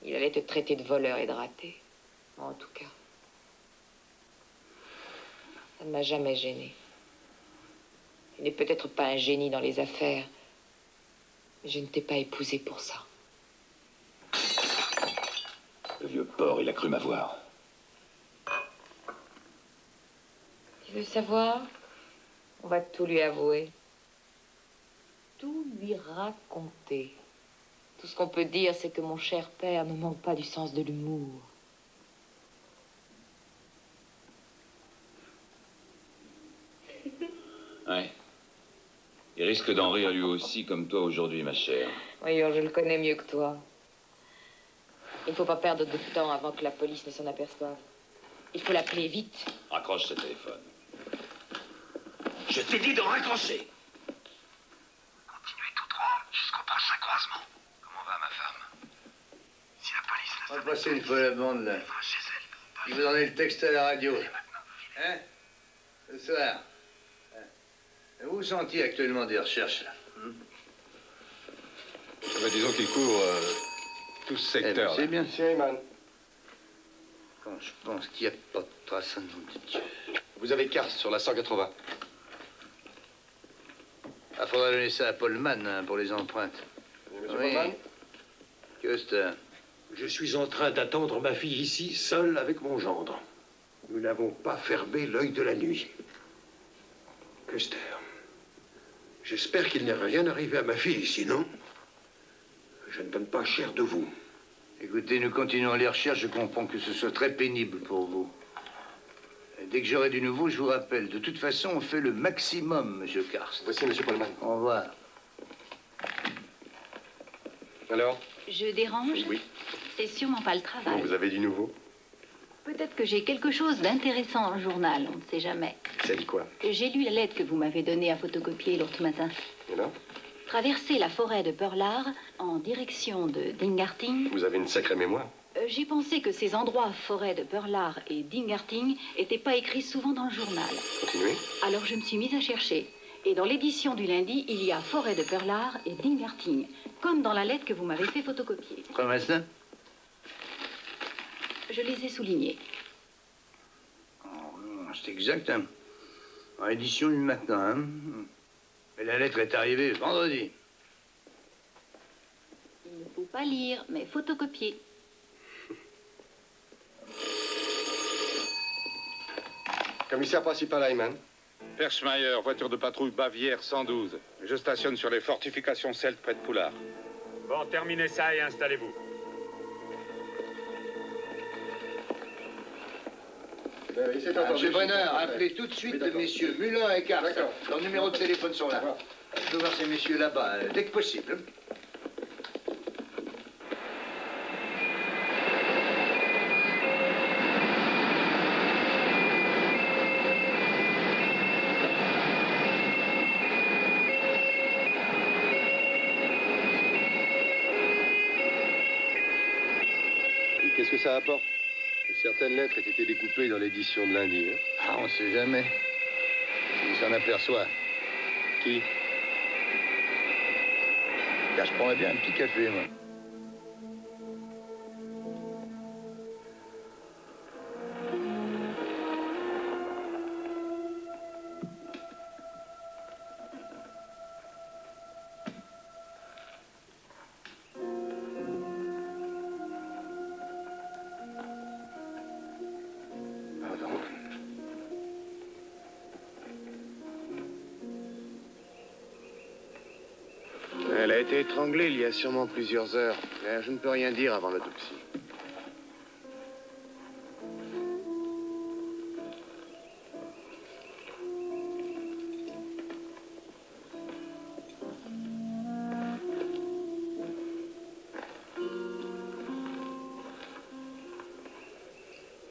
il allait te traiter de voleur et de raté. En tout cas. Ça ne m'a jamais gêné. Il n'est peut-être pas un génie dans les affaires, Je ne t'ai pas épousé pour ça. Le vieux porc, il a cru m'avoir. Tu veux savoir? On va tout lui avouer. Tout lui raconter. Tout ce qu'on peut dire, c'est que mon cher père ne manque pas du sens de l'humour. Ouais. Il risque d'en rire lui aussi, comme toi aujourd'hui, ma chère. Voyons, je le connais mieux que toi. Il ne faut pas perdre de temps avant que la police ne s'en aperçoive. Il faut l'appeler vite. Raccroche ce téléphone. Je t'ai dit de raccrocher. Continuez tout droit jusqu'au prochain croisement. Comment va ma femme? Si la police On va passer une fois la bande, là. Il vous en est le texte à la radio. Hein? Ce soir. Vous vous sentiez actuellement des recherches, là? Disons qu'il couvre tout ce secteur. C'est bien. Monsieur Heyman, Quand je pense qu'il n'y a pas de trace, nom de Dieu. vous avez carte sur la 180. Ah, faudra donner ça à Paul Mann, hein, pour les empreintes. Monsieur Paulman? Custer. Je suis en train d'attendre ma fille ici, seule avec mon gendre. Nous n'avons pas fermé l'œil de la nuit. Custer, j'espère qu'il n'est rien arrivé à ma fille, sinon je ne donne pas cher de vous. Écoutez, nous continuons les recherches. Je comprends que ce soit très pénible pour vous. Et dès que j'aurai du nouveau, je vous rappelle. De toute façon, on fait le maximum, monsieur Karst. Voici monsieur Paulman. Au revoir. Alors? Je dérange? Oui. C'est sûrement pas le travail. Vous avez du nouveau? Peut-être que j'ai quelque chose d'intéressant dans le journal, on ne sait jamais. Ça dit quoi? J'ai lu la lettre que vous m'avez donnée à photocopier l'autre matin. Et là? Traverser la forêt de Pearlar en direction de Dingarting. Vous avez une sacrée mémoire. J'ai pensé que ces endroits, forêt de Pearlar et Dingarting, n'étaient pas écrits souvent dans le journal. Continuez. Alors je me suis mise à chercher. Et dans l'édition du lundi, il y a forêt de Pearlar et Dingarting, comme dans la lettre que vous m'avez fait photocopier. Comme ça? Je les ai soulignés. Oh, c'est exact, hein. En édition du matin, hein. Mais la lettre est arrivée vendredi. Il ne faut pas lire, mais photocopier. Commissaire principal Heyman. Perschmeyer, voiture de patrouille Bavière 112. Je stationne sur les fortifications celtes près de Poulard. Bon, terminez ça et installez-vous. Oui, c'est entendu. Monsieur Brenner, appelez tout de suite messieurs Muller et Karst. Leurs numéros de téléphone sont là. Je peux voir ces messieurs là-bas, dès que possible. Et qu'est-ce que ça apporte? Que certaines lettres aient été découpées dans l'édition de lundi, hein? Ah, on sait jamais. Qui s'en aperçoit? Qui? Car je prendrais bien un petit café, moi. Pardon. Elle a été étranglée il y a sûrement plusieurs heures. Mais je ne peux rien dire avant l'autopsie.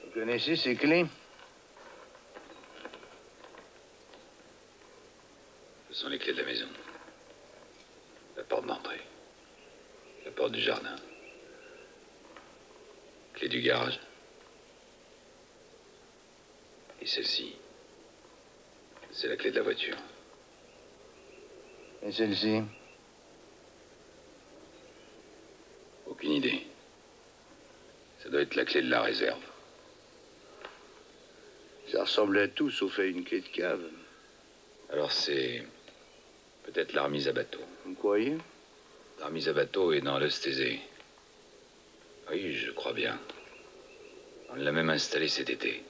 Vous connaissez ces clés? Ce sont les clés de la maison. La porte d'entrée. La porte du jardin. Clé du garage. Et celle-ci, c'est la clé de la voiture. Et celle-ci? Aucune idée. Ça doit être la clé de la réserve. Ça ressemble à tout sauf à une clé de cave. Alors c'est peut-être la remise à bateau. Vous croyez? La remise à bateau est dans l'Eustésé. Oui, je crois bien. On l'a même installé cet été.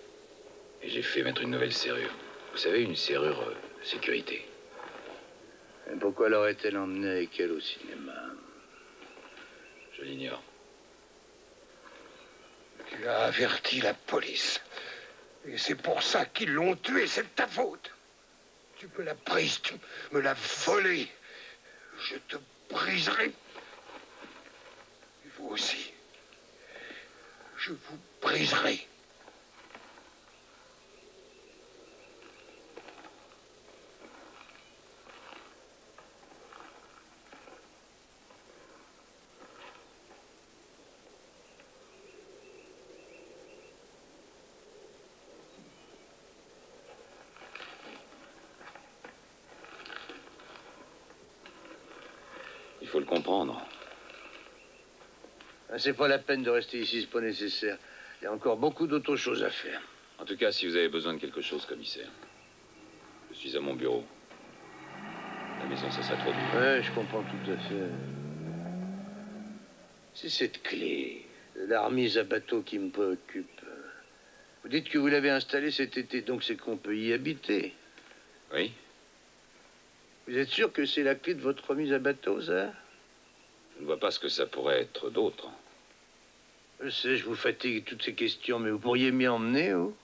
Et j'ai fait mettre une nouvelle serrure. Vous savez, une serrure sécurité. Et pourquoi l'aurait-elle emmenée avec elle au cinéma? Je l'ignore. Tu as averti la police. Et c'est pour ça qu'ils l'ont tué, c'est de ta faute. Tu me l'as prise, tu me l'as volée. Je te briserai. Et vous aussi. Je vous briserai. Il faut le comprendre. C'est pas la peine de rester ici, c'est pas nécessaire. Il y a encore beaucoup d'autres choses à faire. En tout cas, si vous avez besoin de quelque chose, commissaire, je suis à mon bureau. La maison, ça serait trop dur. Ouais, je comprends tout à fait. C'est cette clé, la remise à bateau qui me préoccupe. Vous dites que vous l'avez installée cet été, donc c'est qu'on peut y habiter. Oui. Vous êtes sûr que c'est la clé de votre remise à bateau, ça? Je ne vois pas ce que ça pourrait être d'autre. Je sais, je vous fatigue toutes ces questions, mais vous pourriez m'y emmener, où?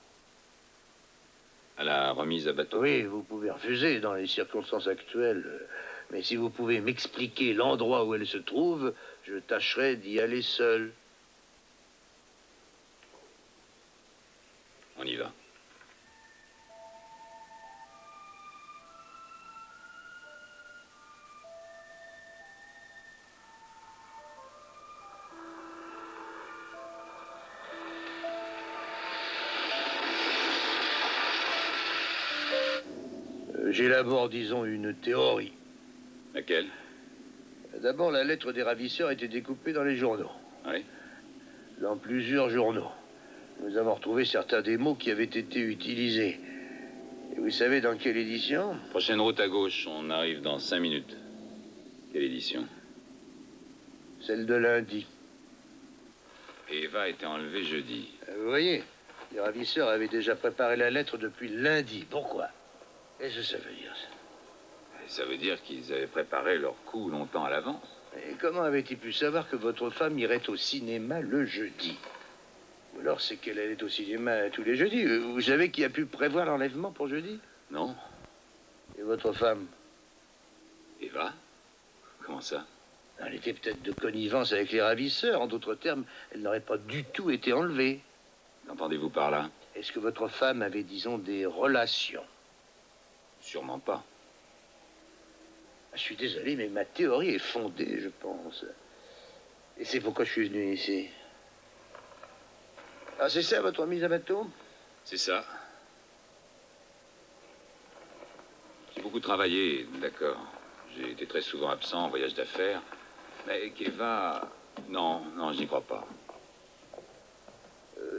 À la remise à bateau? Oui, vous pouvez refuser dans les circonstances actuelles. Mais si vous pouvez m'expliquer l'endroit où elle se trouve, je tâcherai d'y aller seul. On y va. J'élabore, disons, une théorie. Laquelle? D'abord, la lettre des ravisseurs a été découpée dans les journaux. Oui. Dans plusieurs journaux. Nous avons retrouvé certains des mots qui avaient été utilisés. Et vous savez dans quelle édition? Prochaine route à gauche, on arrive dans 5 minutes. Quelle édition? Celle de lundi. Et Eva a été enlevée jeudi. Vous voyez, les ravisseurs avaient déjà préparé la lettre depuis lundi. Pourquoi? Qu'est-ce que ça veut dire, ça? Ça veut dire qu'ils avaient préparé leur coup longtemps à l'avance. Et comment avait-il pu savoir que votre femme irait au cinéma le jeudi? Ou alors c'est qu'elle allait au cinéma tous les jeudis. Vous savez qui a pu prévoir l'enlèvement pour jeudi? Non. Et votre femme? Eva? Comment ça? Elle était peut-être de connivence avec les ravisseurs. En d'autres termes, elle n'aurait pas du tout été enlevée. Qu'entendez-vous par là? Est-ce que votre femme avait, disons, des relations? Sûrement pas. Je suis désolé, mais ma théorie est fondée, je pense. Et c'est pourquoi je suis venu ici. Ah, c'est ça, votre mise à bateau? C'est ça. J'ai beaucoup travaillé, d'accord. J'ai été très souvent absent en voyage d'affaires. Mais qu'Eva... Non, je n'y crois pas.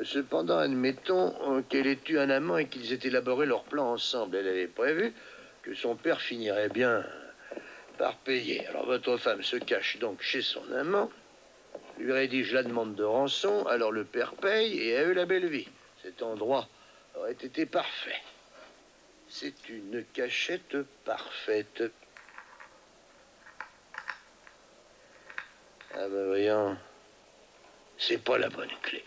Cependant, admettons qu'elle ait eu un amant et qu'ils aient élaboré leur plan ensemble. Elle avait prévu que son père finirait bien par payer. Alors votre femme se cache donc chez son amant, lui rédige la demande de rançon, alors le père paye et a eu la belle vie. Cet endroit aurait été parfait. C'est une cachette parfaite. Ah ben voyons, c'est pas la bonne clé.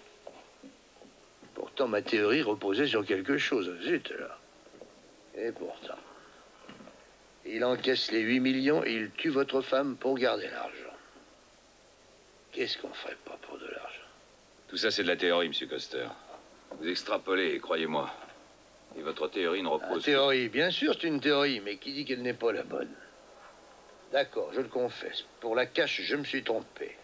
Pourtant, ma théorie reposait sur quelque chose. Zut, là. Et pourtant, il encaisse les 8 millions et il tue votre femme pour garder l'argent. Qu'est-ce qu'on ferait pas pour de l'argent? Tout ça, c'est de la théorie, monsieur Coster. Vous extrapolez, croyez-moi. Et votre théorie ne repose... La théorie, bien sûr, c'est une théorie, mais qui dit qu'elle n'est pas la bonne? D'accord, je le confesse. Pour la cache, je me suis trompé.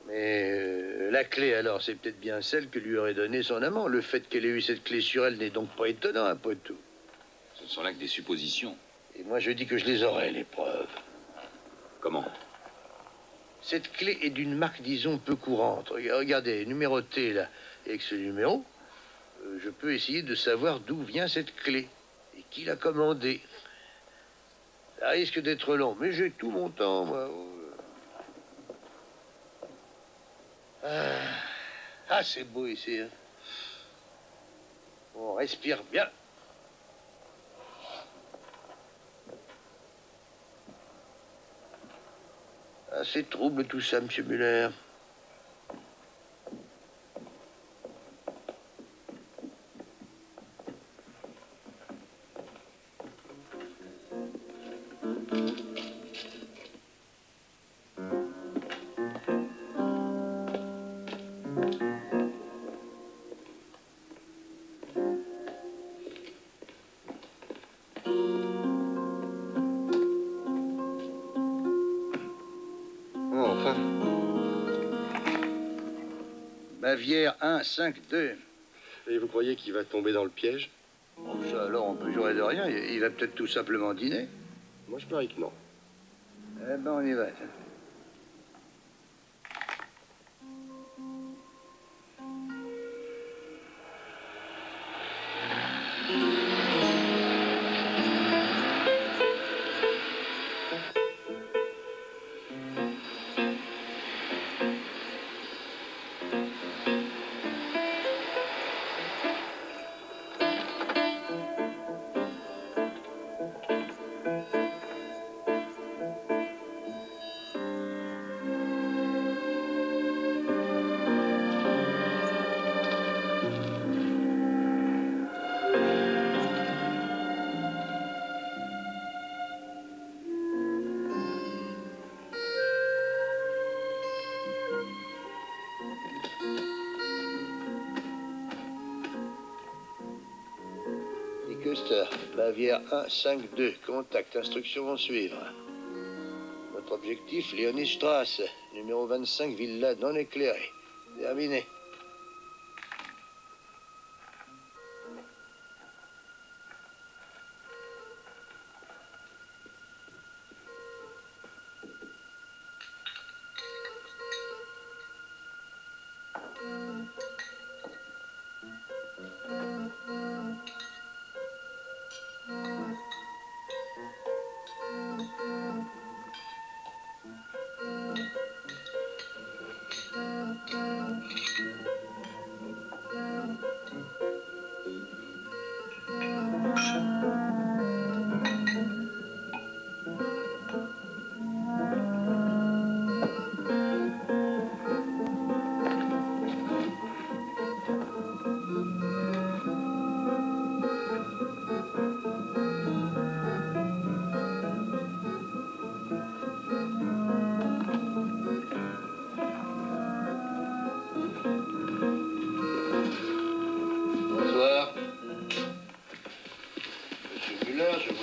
Mais la clé, alors, c'est peut-être bien celle que lui aurait donnée son amant. Le fait qu'elle ait eu cette clé sur elle n'est donc pas étonnant, après tout. Ce ne sont là que des suppositions. Et moi, je dis que je les aurai, les preuves. Comment? Cette clé est d'une marque, disons, peu courante. Regardez, numérotée, là. Et avec ce numéro, je peux essayer de savoir d'où vient cette clé. Et qui l'a commandée. Ça risque d'être long, mais j'ai tout mon temps, moi. Ah, c'est beau ici. Hein. On respire bien. Ah, c'est trouble tout ça, monsieur Muller. Bavière 1, 5, 2. Et vous croyez qu'il va tomber dans le piège? Bon, ça, alors, on peut jurer de rien. Il va peut-être tout simplement dîner. Moi, je parie que non. Eh ben, on y va. Custer, Bavière 1, 5, 2. Contact, instructions vont suivre. Notre objectif, Léoniestrasse, numéro 25, villa non éclairée. Terminé.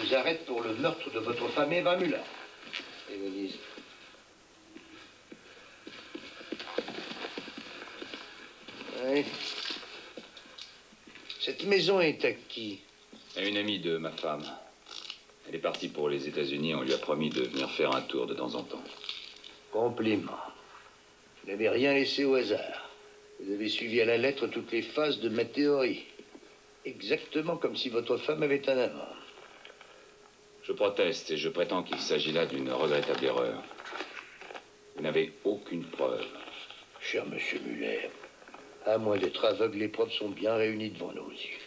J'arrête pour le meurtre de votre femme Eva Muller. Et Venise. Oui. Cette maison est à qui? À une amie de ma femme. Elle est partie pour les États-Unis. On lui a promis de venir faire un tour de temps en temps. Compliment. Vous n'avez rien laissé au hasard. Vous avez suivi à la lettre toutes les phases de ma théorie. Exactement comme si votre femme avait un amant. Je proteste et je prétends qu'il s'agit là d'une regrettable erreur. Vous n'avez aucune preuve. Cher monsieur Muller, à moins d'être aveugle, les preuves sont bien réunies devant nos yeux.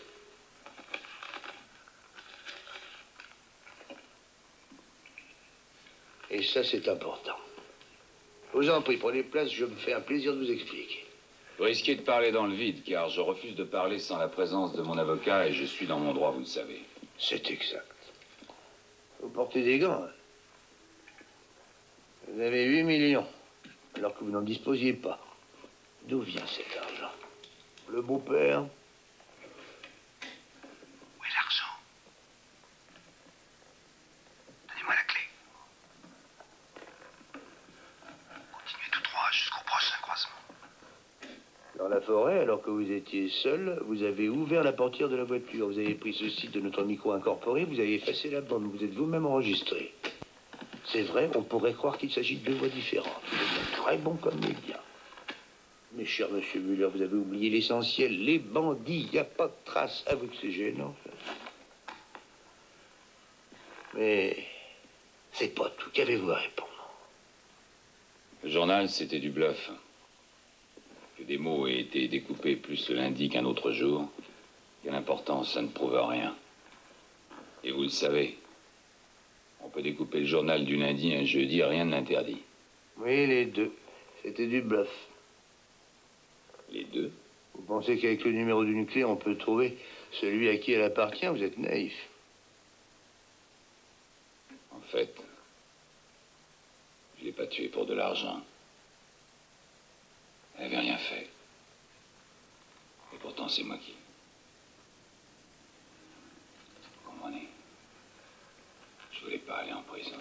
Et ça, c'est important. Je vous en prie, prenez place, je me fais un plaisir de vous expliquer. Vous risquez de parler dans le vide, car je refuse de parler sans la présence de mon avocat et je suis dans mon droit, vous le savez. C'est exact. Vous portez des gants. Hein? Vous avez 8 millions, alors que vous n'en disposiez pas. D'où vient cet argent? Le beau-père? Où est l'argent? Donnez-moi la clé. Continuez tout droit jusqu'au prochain croisement. Dans la forêt, alors que vous étiez seul, vous avez ouvert la portière de la voiture. Vous avez pris ceci de notre micro incorporé, vous avez effacé la bande, vous êtes vous-même enregistré. C'est vrai, on pourrait croire qu'il s'agit de deux voix différentes. Vous êtes très bon comédien. Mais cher monsieur Muller, vous avez oublié l'essentiel. Les bandits, il n'y a pas de trace. Avouez que c'est gênant. Mais c'est pas tout. Qu'avez-vous à répondre? Le journal, c'était du bluff. Que des mots aient été découpés plus le lundi qu'un autre jour, quelle importance, ça ne prouve rien. Et vous le savez, on peut découper le journal du lundi un jeudi, rien ne l'interdit. Oui, les deux. C'était du bluff. Les deux? Vous pensez qu'avec le numéro du nucléaire, on peut trouver celui à qui elle appartient? Vous êtes naïf. En fait, je ne l'ai pas tuée pour de l'argent. Elle n'avait rien fait. Et pourtant, c'est moi qui... Vous comprenez? Je voulais pas aller en prison.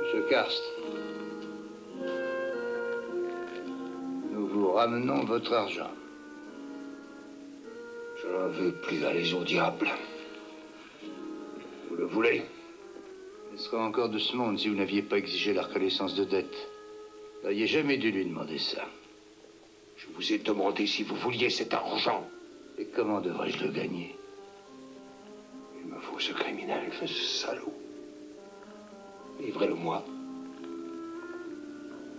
Monsieur Karst, nous vous ramenons votre argent. Je n'en veux plus, allez au diable. Vous le voulez? Il sera encore de ce monde si vous n'aviez pas exigé la reconnaissance de dette. Vous n'auriez jamais dû lui demander ça. Je vous ai demandé si vous vouliez cet argent. Et comment devrais-je le gagner? Il me faut ce criminel, ce salaud. Livrez-le-moi.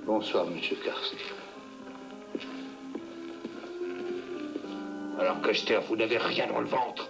Bonsoir, monsieur Karst. Alors que vous n'avez rien dans le ventre.